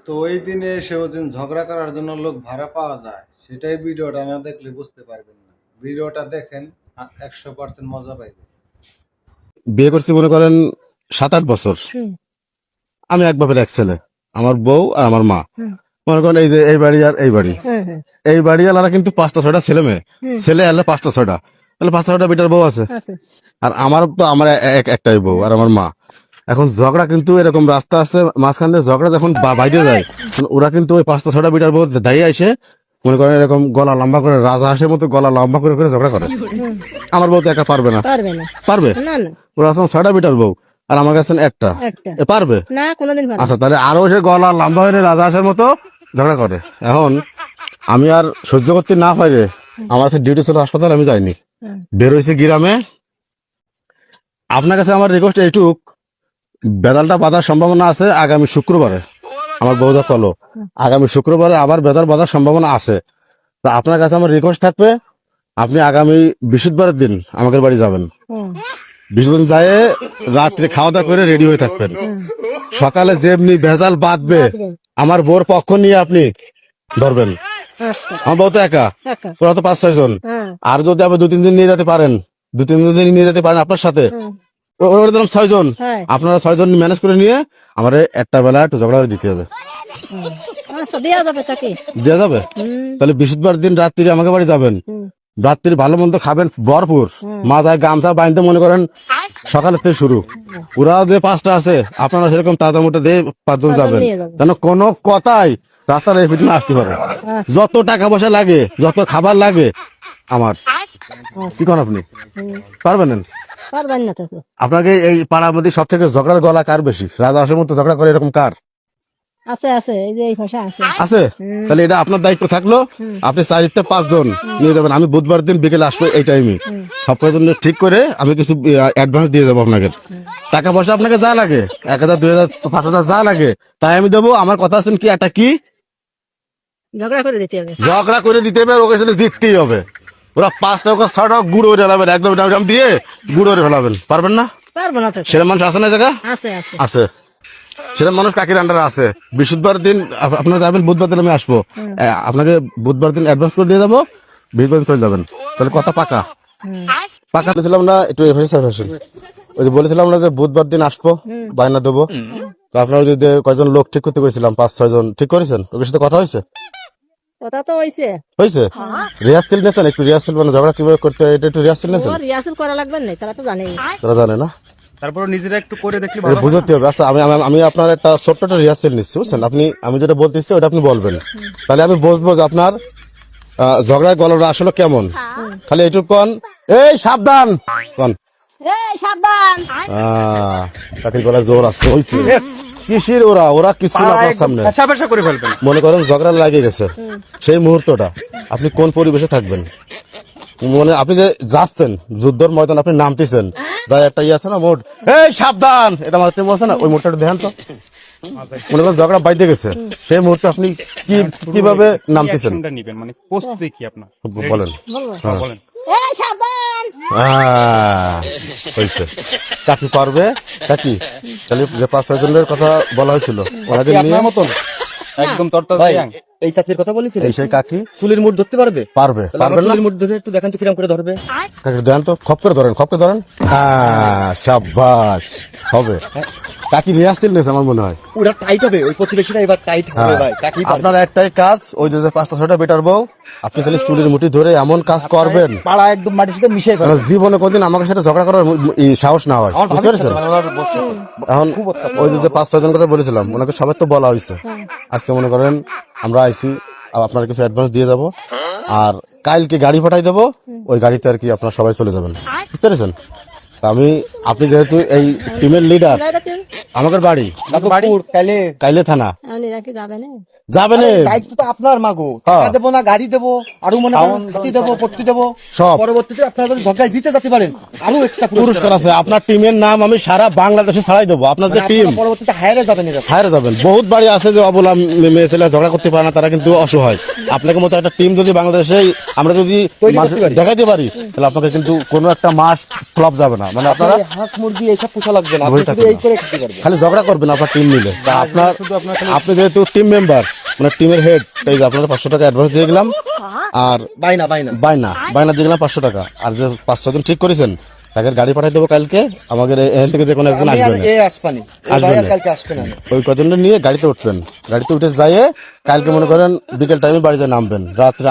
তো ওই দিনে এসে ওদিন ঝগড়া করার জন্য লোক ভাড়া পাওয়া যায়, সেটাই ভিডিওটা না দেখলে বুঝতে পারবেন না। ভিডিওটা দেখেন, 100% মজা পাইবেন। বিয়ে করছি মনে করেন 7-8 বছর। আমি এক বাপের এক ছেলে, আমার বউ আর আমার মা। মনে করেন এই যে এই বাড়ি আর এই বাড়ি, এই বাড়ি আলারা কিন্তু 5টা 6টা ছেলে মেয়ে, ছেলে আলে 5টা 6টা, তাহলে 5টা 6টা বেটার বউ আছে। আর আমার তো আমার একটাই বউ আর আমার মা। এখন ঝগড়া কিন্তু এরকম রাস্তা আছে মাঝখানে, ঝগড়া যখন বাইরে যায় ওরা কিন্তু ওই 5টা 6টা বেটার বউ দাঁড়িয়ে আসে, মনে করেন এরকম গলা লম্বা করে রাজা হাঁসের মতো গলা লম্বা করে করে ঝগড়া করে। আমার বউ তো একা পারবে না। পারবে? ওরা আছেন 6টা বেটার বউ আর আমার কাছে একটা। পারবে না কোনোদিন? আচ্ছা, তাহলে আরো সে গলা লম্বা হয়ে রাজা হাঁসের মতো ঝগড়া করে। এখন আমি আর সহ্য করতে না পারে আমার কাছে ডিউটি ছিল হাসপাতাল, আমি যাইনি, বের হয়েছি গ্রামে। আপনার কাছে আমার রিকোয়েস্ট এইটুক, বেদালটা বাঁধার সম্ভাবনা আছে আগামী শুক্রবারে। আমার বউদা কলো আগামী শুক্রবারে আবার বেদাল বাঁধার সম্ভাবনা আছে। তো আপনার কাছে আমার রিকোয়েস্ট থাকবে, আপনি আগামী বৃহস্পতিবারের দিন আমাদের বাড়ি যাবেন। বৃহস্পতিবার যায় রাত্রে খাওয়া দাওয়া করে রেডি হয়ে থাকবেন। সকালে যেমনি ভেজাল বাঁধবে আমার বউর পক্ষ নিয়ে আপনি ধরবেন। আমার বউ তো একা, ওরা তো 5-6 জন। আর যদি আপনি 2-3 দিন নিয়ে যেতে পারেন, 2-3 দিন নিয়ে যেতে পারেন আপনার সাথে, ওরা দিলাম 6 জন। আপনারা 6 জন ম্যানেজ করে নিয়ে আমার একটা বেলা একটু ঝগড়া দিতে হবে। দেওয়া যাবে? তাহলে বৃহস্পতিবার দিন রাত্রি আমাকে বাড়ি যাবেন, রাত্রি ভালো মন্দ খাবেন ভরপুর, মাথায় গামছা বাঁধতে মনে করেন সকালের থেকে শুরু। ওরা যে 5টা আছে আপনারা সেরকম তাজা মোটা দিয়ে 5 জন যাবেন, যেন কোনো কথাই রাস্তার এই ফিটনা আসতে পারে। যত টাকা পয়সা লাগে, যত খাবার লাগে আমার, কি করেন আপনি? পারবেন না? আপনাকে এই পাড়ার মধ্যে সব থেকে ঝগড়ার গলা কার বেশি? রাজা হাঁসের মতো ঝগড়া করে এরকম কার আছে? তাহলে এটা আপনার দায়িত্ব থাকলো, আপনি 4-5 জন নিয়ে যাবেন। আমি বুধবার দিন বিকেলে আসবো এই টাইমে, সব জন্য ঠিক করে আমি কিছু অ্যাডভান্স দিয়ে যাবো আপনাকে। টাকা পয়সা আপনাকে যা লাগে 1,000 2,000 5,000 যা লাগে তাই আমি দেবো। আমার কথা আছেন কি, একটা কি ঝগড়া করে দিতে হবে, ঝগড়া করে দিতে হবে, ওকে জিততেই হবে। ওরা 5 টাকা 6 টাকা গুঁড়ো করে ফেলাবেন, একদম ডাম দিয়ে গুঁড়ো করে ফেলাবেন। পারবেন না? পারবো না। সেরকম মানুষ আছে না জায়গা? আছে সেরকম মানুষ কাকির আন্ডারে আছে। বৃহস্পতিবার দিন আপনারা যাবেন, বুধবার দিন আমি আসবো, আপনাকে বুধবার দিন অ্যাডভান্স করে দিয়ে যাবো, বৃহস্পতিবার দিন চলে যাবেন। তাহলে কথা পাকা? পাকা বলেছিলাম না একটু ওই যে বলেছিলাম না যে বুধবার দিন আসবো, বায়না দেবো। তো আপনারা যদি কয়জন লোক ঠিক করতে করেছিলাম, 5-6 জন ঠিক করেছেন? ওদের সাথে কথা হয়েছে? কথা তো হয়েছে। রিহার্সেল নিয়েছেন? একটু রিহার্সেল, মানে ঝগড়া কিভাবে করতে হয় এটা একটু রিহার্সেল নিয়েছেন? রিহার্সেল করা লাগবে না, তারা তো জানে। তারা জানে না, তারপর নিজেরা একটু করে দেখলে বুঝতে হবে। আচ্ছা, আমি আপনার একটা ছোট্ট একটা রিহার্সেল নিচ্ছি, বুঝছেন? আমি যেটা বলতেছি ওটা আপনি বলবেন, তাহলে আমি বুঝবো যে আপনার ঝগড়ার গলাটা আসলে কেমন। খালি এইটুকু কন, এই সাবধান কন, সাবধান। চাকরি গলায় জোর আছে। কিসের ওরা কিছু না আপনার সামনে করে ফেলবেন। মনে করেন ঝগড়া লাগে গেছে, সেই মুহূর্তটা আপনি কোন পরিবেশে থাকবেন? মানে আপনি যে যাচ্ছেন যুদ্ধর ময়দান, আপনি নামতেছেন, যাই একটা ইয়ে আছে না মোড, এই সাবধান, এটা আমার আছে না, ওই মোডটা দেখেন তো। মনে করেন ঝগড়া বাইতে গেছে, সেই মুহূর্তে আপনি কিভাবে নামতেছেন? মানে প্রস্তুতি কি আপনার বলেন। বলেন। হয়েছে কাকি পারবে? কাকি তাহলে যে 5-6 জনের কথা বলা হয়েছিল ওনাকে নিয়ে মতন একদম তরতাজা এই চাকরির কথা বলেছিল, এই সেই কাকি চুলের মুঠ ধরতে পারবে? পারবে। পারবেন না? চুলের মুঠ ধরে একটু দেখান তো কিরম করে ধরবে। কাকি দেন তো, খপ করে ধরেন, খপ করে ধরেন। সাবাস, হবে। কাকি রিহার্সেল নিয়েছে আমার মনে হয়। ওরা টাইট হবে, ওই প্রতিবেশীরা এবার টাইট হবে ভাই। কাকি আপনার একটাই কাজ, ওই যে 5টা 6টা বেটার বউ, আপনি খালি চুলের মুঠি ধরে এমন কাজ করবেন পাড়া একদম মাটির সাথে মিশে মানে জীবনে কোনদিন আমাকে সাথে ঝগড়া করার সাহস না হয়, বুঝতে পেরেছেন? এখন ওই যে 5-6 জন কথা বলেছিলাম ওনাকে সবাই তো বলা হয়েছে। আজকে মনে করেন আমরা আইসি, আপনার কিছু অ্যাডভান্স দিয়ে দেবো, আর কালকে গাড়ি পাঠাই দেবো, ওই গাড়িতে আর কি আপনারা সবাই চলে যাবেন, বুঝতে পেরেছেন? আপনি যেহেতু এই টিমের লিডার, আমাদের বাড়ি কাইলে থানা যাবে না, দায়িত্ব তো আপনার মাগো। টাকা দেবো না, গাড়ি দেবো, আরো মনে করেন খাতি দেবো, পত্তি দেবো সব। পরবর্তীতে আপনারা যদি ঝগড়ায় জিতে যেতে পারেন আরো এক্সট্রা পুরস্কার আছে। আপনার টিমের নাম আমি সারা বাংলাদেশে ছাড়াই দেবো। আপনার যে টিম পরবর্তীতে হায়ারে যাবেন, হায়রে যাবেন। বহুত বাড়ি আছে যে অবলা মেয়ে ছেলে ঝগড়া করতে পারে না, তারা কিন্তু অসহায়। আপনাকে মতো একটা টিম যদি বাংলাদেশে আমরা যদি দেখাইতে পারি, তাহলে আপনাকে কিন্তু কোনো একটা মাস ফ্লপ যাবে না। মানে আপনারা হাঁস মুরগি এইসব পোষা লাগবে না, আপনি বসে শুধু থাকবেন এই করে খেতে পারবেন। খালি ঝগড়া করবেন আপনার টিম মিলে তা আপনার শুধু আপনার খালি আপনি যেহেতু টিম মেম্বার মানে টিমের হেড এই যে আপনার 500 টাকা অ্যাডভান্স দিয়ে গেলাম আর বাইনা বাইনা দিয়ে গেলাম 500 টাকা আর যে 5-6 দিন ঠিক করেছেন তাকে গাড়ি পাঠাই দেবো কালকে আমাদের এখান থেকে যে কোনো একজন আমি আর আসবেন এ আসবানি, আসবেন ভাইয়া না। কালকে আসবে না। ওই কজনটা নিয়ে গাড়িতে উঠবেন গাড়িতে উঠে যাইয়ে কালকে মনে করেন বিকেল টাইমে বাড়িতে নামবেন রাত্রে